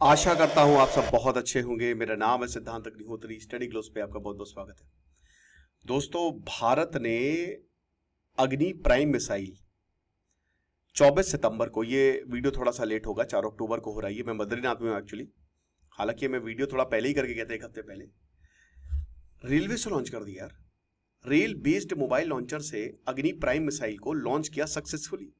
आशा करता हूं आप सब बहुत अच्छे होंगे। मेरा नाम है सिद्धांत अग्निहोत्री। स्टडी ग्लोस पे आपका बहुत बहुत स्वागत है। दोस्तों, भारत ने अग्नि प्राइम मिसाइल 24 सितंबर को, ये वीडियो थोड़ा सा लेट होगा, 4 अक्टूबर को हो रहा है। मैं बद्रीनाथ में हूं एक्चुअली। हालांकि मैं वीडियो थोड़ा पहले ही करके गया था, एक हफ्ते पहले। रेलवे से लॉन्च कर दिया यार। रेल बेस्ड मोबाइल लॉन्चर से अग्नि प्राइम मिसाइल को लॉन्च किया सक्सेसफुली।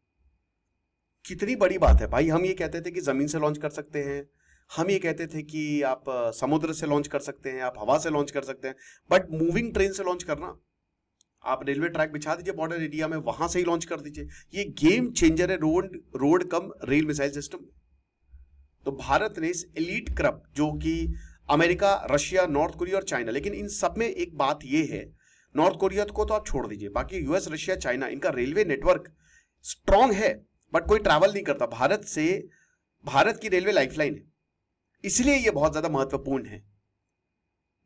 कितनी बड़ी बात है भाई। हम ये कहते थे कि जमीन से लॉन्च कर सकते हैं, हम ये कहते थे कि आप समुद्र से लॉन्च कर सकते हैं, आप हवा से लॉन्च कर सकते हैं, बट मूविंग ट्रेन से लॉन्च करना, आप रेलवे ट्रैक बिछा दीजिए बॉर्डर एरिया में, वहां से ही लॉन्च कर दीजिए। ये गेम चेंजर है road road cum rail missile system. तो भारत ने इस एलीट क्लब, जो कि अमेरिका, रशिया, नॉर्थ कोरिया और चाइना, लेकिन इन सब में एक बात यह है, नॉर्थ कोरिया को तो आप छोड़ दीजिए, बाकी यूएस, रशिया, चाइना, इनका रेलवे नेटवर्क स्ट्रांग है, बट कोई ट्रैवल नहीं करता भारत से। भारत की रेलवे लाइफलाइन है, इसलिए यह बहुत ज्यादा महत्वपूर्ण है।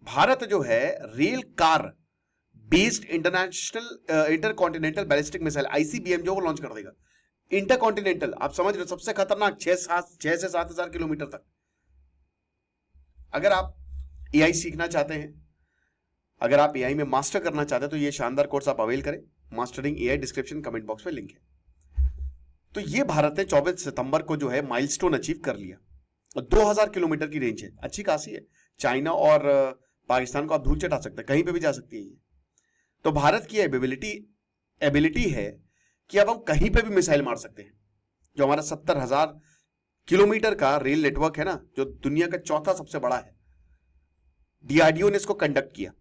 भारत जो है rail car based international intercontinental ballistic missile ICBM जो वो लॉन्च कर देगा। इंटरकॉन्टिनेंटल, आप समझ रहे हो, सबसे खतरनाक 6 से 7 हजार किलोमीटर तक। अगर आप एआई सीखना चाहते हैं, अगर आप एआई में मास्टर करना चाहते हैं, तो ये शानदार कोर्स आप अवेल करें। Mastering AI, description comment box में लिंक है। तो ये भारत ने 24 सितंबर को जो है माइलस्टोन अचीव कर लिया। 2000 किलोमीटर की रेंज है, अच्छी खासी है। चाइना और पाकिस्तान को आप धूल चटा सकते हैं, कहीं पे भी जा सकती है ये। तो भारत की एबिलिटी है कि अब हम कहीं पे भी मिसाइल मार सकते हैं। जो हमारा 70,000 किलोमीटर का रेल नेटवर्क है ना, जो दुनिया का चौथा सबसे बड़ा है, डीआरडीओ ने इसको कंडक्ट किया।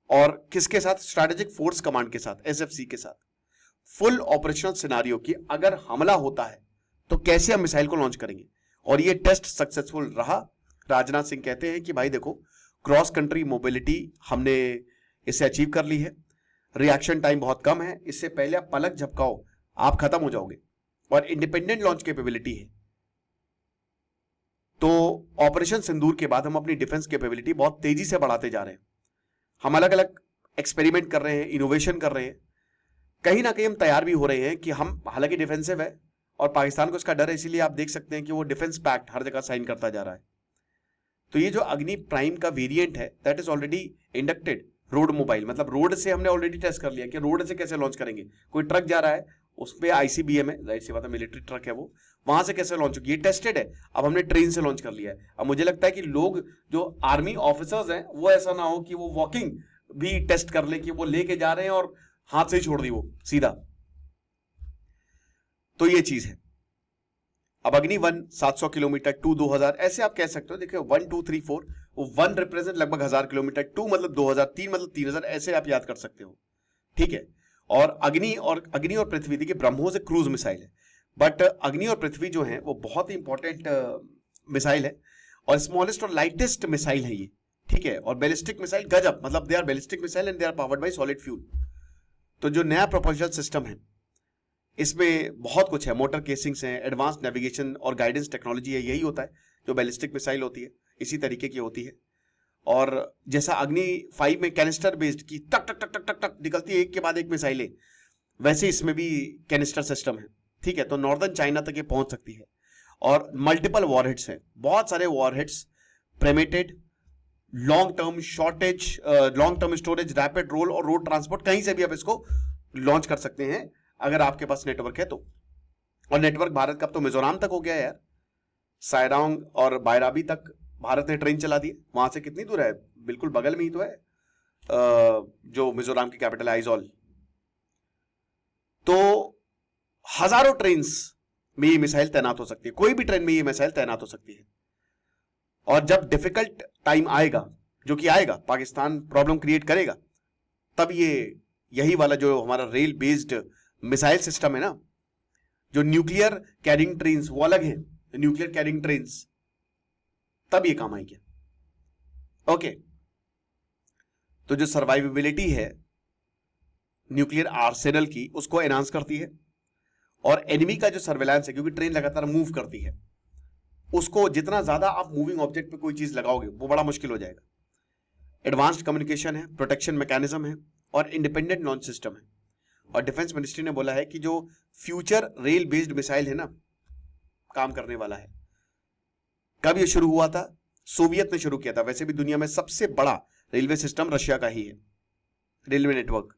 और किसके साथ? स्ट्रैटेजिक फोर्स कमांड के साथ, एसएफसी के साथ। फुल ऑपरेशनल सिनारियो की अगर हमला होता है तो कैसे हम मिसाइल को लॉन्च करेंगे, और ये टेस्ट सक्सेसफुल रहा। राजनाथ सिंह कहते हैं कि भाई देखो, क्रॉस कंट्री मोबिलिटी हमने इसे अचीव कर ली है, रिएक्शन टाइम बहुत कम है, इससे पहले आप पलक झपकाओ आप खत्म हो जाओगे, और इंडिपेंडेंट लॉन्च कैपेबिलिटी है। तो ऑपरेशन सिंदूर के बाद हम अपनी डिफेंस कैपेबिलिटी बहुत तेजी से बढ़ाते जा रहे हैं। हम अलग अलग एक्सपेरिमेंट कर रहे हैं, इनोवेशन कर रहे हैं, कहीं ना कहीं हम तैयार भी हो रहे हैं कि हम, हालांकि डिफेंसिव है और पाकिस्तान को इसका डर है, इसीलिए आप देख सकते हैं कि वो डिफेंस पैक्ट हर जगह साइन करता जा रहा है। तो ये जो अग्नि प्राइम का वेरिएंट है, that is already inducted road mobile, मतलब रोड से हमने ऑलरेडी टेस्ट कर लिया कि रोड से कैसे लॉन्च करेंगे। कोई ट्रक जा रहा है, उस पर आईसीबीएम है, जाहिर सी बात है, मिलिट्री ट्रक है वो, वहां से कैसे लॉन्च होगी, ये टेस्टेड है। अब हमने ट्रेन से लॉन्च कर लिया है। अब मुझे लगता है कि लोग जो आर्मी ऑफिसर्स हैं, वो ऐसा ना हो कि वो वॉकिंग भी टेस्ट कर ले कि वो लेके जा रहे हैं और हाथ से ही छोड़ दी वो सीधा। तो ये चीज है। अब अग्नि 1 700 किलोमीटर, 2 2000, ऐसे आप कह सकते हो। देखिए 1 2 3 4, वो 1 रिप्रेजेंट लगभग 1000 किलोमीटर, 2 मतलब 2000, 3 मतलब 3000, ऐसे आप याद कर सकते हो। ठीक है। और अग्नि और पृथ्वी, देखिए ब्रह्मोस एक क्रूज मिसाइल है, बट अग्नि और पृथ्वी जो है वो बहुत ही इंपॉर्टेंट मिसाइल है, और स्मॉलेस्ट और लाइटेस्ट मिसाइल है ये। ठीक है। और बैलिस्टिक मिसाइल गजब, मतलब they are ballistic missile and they are powered by solid fuel. तो जो नया प्रोपल्शन सिस्टम है, इसमें बहुत कुछ है, मोटर केसिंग्स हैं, एडवांस नेविगेशन और गाइडेंस टेक्नोलॉजी है। यही होता है जो बैलिस्टिक मिसाइल होती है, इसी तरीके की होती है। और जैसा अग्नि 5 में कैनिस्टर बेस्ड की टक टक टक टक टक टक निकलती है एक के बाद एक मिसाइलें, वैसे इसमें भी कैनिस्टर सिस्टम है। ठीक है। तो नॉर्दर्न चाइना तक ये पहुंच सकती है, और मल्टीपल वॉरहेड्स हैं, बहुत सारे warheads, premated, long term shortage, long term storage, rapid roll और रोड ट्रांसपोर्ट, कहीं से भी आप इसको लॉन्च कर सकते हैं अगर आपके पास नेटवर्क है तो। और नेटवर्क भारत का अब तो मिजोरम तक हो गया है यार। सायरांग और बायराबी तक भारत ने ट्रेन चला दी। वहां से कितनी दूर है? बिल्कुल बगल में ही तो है जो मिजोरम की कैपिटल आइजॉल। तो हजारों ट्रेन में ये मिसाइल तैनात हो सकती है, कोई भी ट्रेन में ये मिसाइल तैनात हो सकती है। और जब डिफिकल्ट टाइम आएगा, जो कि आएगा, पाकिस्तान प्रॉब्लम क्रिएट करेगा, तब ये यही वाला जो हमारा रेल बेस्ड मिसाइल सिस्टम है ना, जो न्यूक्लियर कैरिंग ट्रेन्स, वो अलग है, न्यूक्लियर कैरिंग ट्रेन्स, तब ये काम आएगी। ओके। तो जो सर्वाइवेबिलिटी है न्यूक्लियर आर्सेनल की, उसको एनहांस करती है। और एनिमी का जो सर्वेलेंस है, क्योंकि ट्रेन लगातार मूव करती है, उसको जितना ज्यादा आप मूविंग ऑब्जेक्ट पे कोई चीज लगाओगे वो बड़ा मुश्किल हो जाएगा। एडवांस्ड कम्युनिकेशन है, प्रोटेक्शन मैकेनिज्म है, और इंडिपेंडेंट लॉन्च सिस्टम है। और डिफेंस मिनिस्ट्री ने बोला है कि जो फ्यूचर रेल बेस्ड मिसाइल है ना, काम करने वाला है। कब ये शुरू हुआ था? सोवियत ने शुरू किया था। वैसे भी दुनिया में सबसे बड़ा रेलवे सिस्टम रशिया का ही है, railway network.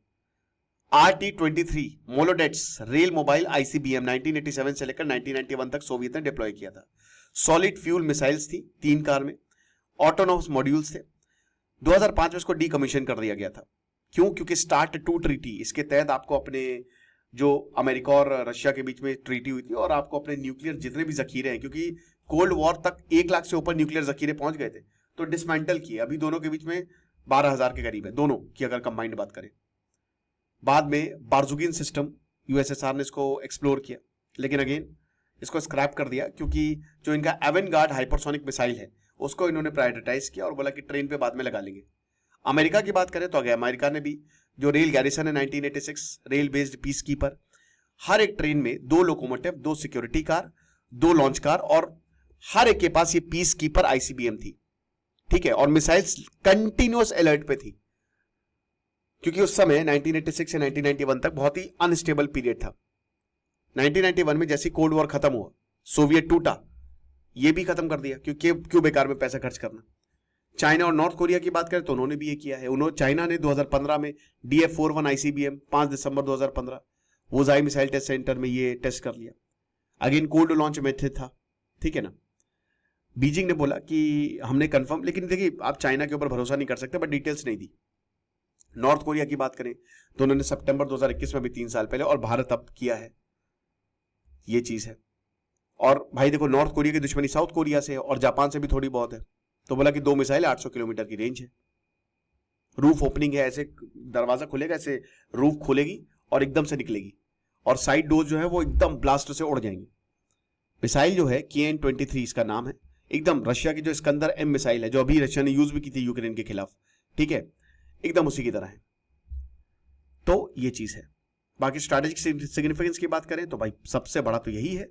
RT-23 Molodets rail mobile ICBM 1987 से लेकर 1991 तक सोवियत ने डिप्लॉय किया था। सॉलिड फ्यूल मिसाइल्स थी 3 कार में, ऑटोनोमस मॉड्यूल्स थे। 2005 में इसको डीकमीशन कर दिया गया था। क्यों? क्योंकि START 2 ट्रीटी, इसके तहत आपको अपने जो अमेरिका और रशिया के बीच में ट्रीटी हुई थी, और आपको अपने न्यूक्लियर जितने भी जखीरे हैं, क्योंकि कोल्ड वॉर तक 1 लाख से ऊपर न्यूक्लियर जखीरे पहुंच गए थे, तो डिसमेंटल किए। अभी दोनों के बीच में 12,000 के करीब है, दोनों की अगर कंबाइंड बात करें। बाद में बार्जुगिन सिस्टम USSR ने इसको एक्सप्लोर किया, लेकिन अगेन इसको स्क्रैप कर दिया, क्योंकि जो इनका एवेंगार्ड हाइपरसोनिक मिसाइल है उसको इन्होंने प्रायोरिटाइज किया और बोला कि ट्रेन पे बाद में लगा लेंगे। अमेरिका की बात करें तो अगर अमेरिका ने भी जो रेल गैरिसन है 1986 रेल बेस्ड पीस कीपर, हर एक ट्रेन में 2 locomotive, 2 security car, 2 launch car, और हर एक के पास ये पीस कीपर ICBM थी, ठीक है। और मिसाइल्स कंटिन्यूअस अलर्ट पे थी, क्योंकि उस समय 1986 से 1991 तक बहुत ही अनस्टेबल पीरियड था। 1991 में जैसे कोल्ड वॉर खत्म हुआ, सोवियत टूटा, ये भी खत्म कर दिया, क्योंकि क्यों बेकार में पैसा खर्च करना। चाइना और नॉर्थ कोरिया की बात करें तो उन्होंने भी ये किया है। चाइना ने 2015 में DF-41 ICBM 5 दिसंबर 2015 वोजाई मिसाइल टेस्ट सेंटर में ये टेस्ट कर लिया। अगेन कोल्ड लॉन्च मेथड था, ठीक है ना। बीजिंग ने बोला कि हमने कंफर्म, लेकिन देखिए आप चाइना के ऊपर भरोसा नहीं कर सकते, बट डिटेल्स नहीं दी। नॉर्थ कोरिया की बात करें तो उन्होंने सितंबर 2021 में भी 3 साल पहले, और भारत अब किया है, ये चीज है। और भाई देखो, नॉर्थ कोरिया की दुश्मनी साउथ कोरिया से है और जापान से भी थोड़ी बहुत है, तो बोला कि 2 मिसाइल 800 किलोमीटर की रेंज है। रूफ ओपनिंग है, ऐसे दरवाजा खुलेगा, ऐसे रूफ खुलेगी और एकदम से निकलेगी, और साइड डोर जो है वो एकदम ब्लास्ट से उड़ जाएंगे। मिसाइल जो है KN-23 इसका नाम है, एकदम रशिया की जो इस्कंदर M मिसाइल है, जो अभी रशिया ने यूज भी की थी यूक्रेन के खिलाफ, ठीक है, एकदम उसी की तरह है। तो ये चीज है। बाकी स्ट्रैटेजिक सिग्निफिकेंस की बात करें तो भाई सबसे बड़ा तो यही है,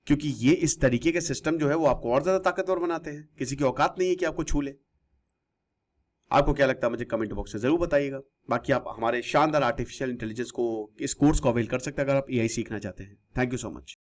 क्योंकि ये इस तरीके के सिस्टम जो है वो आपको और ज्यादा ताकतवर बनाते हैं। किसी की औकात नहीं है कि आपको छू ले। आपको क्या लगता है मुझे कमेंट बॉक्स में जरूर बताइएगा। बाकी आप हमारे शानदार आर्टिफिशियल इंटेलिजेंस को, इस कोर्स को अवेल कर सकते हैं अगर आप AI सीखना चाहते हैं। Thank you so much.